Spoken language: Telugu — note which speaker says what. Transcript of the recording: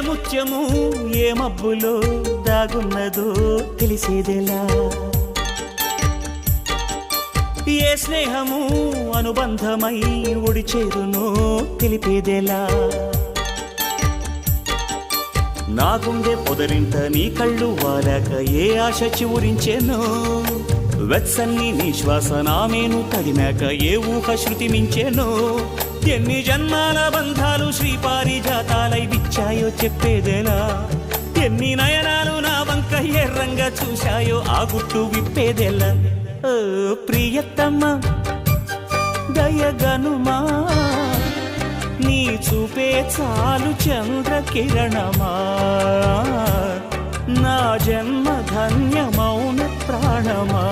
Speaker 1: ముత్యము ఏ మబ్బులో దాగున్నదో తెలిసేదెలా ఏ స్నేహము అనుబంధమై ఒడిచేరునో తెలిపేదెలా నా గుండె పొదరింట నీ కళ్ళు వాలాక ఏ ఆశ చివురించెనో వెత్సన్ని నీ శ్వాస నామేను తడిమాక ఏ ఊహ శృతి మించెనో ఎన్ని జన్మాల బంధాలు శ్రీపారిజాతాలై విచ్చాయో చెప్పేదెలా ఎన్ని నయనాలు నా వంక ఎర్రంగా చూశాయో ఆ గుట్టు విప్పేదెలా ఓ ప్రియతమ్మ దయగనుమా నీ చూపే చాలు చంద్రకిరణమా నా జన్మ ధన్యమౌన ప్రాణమా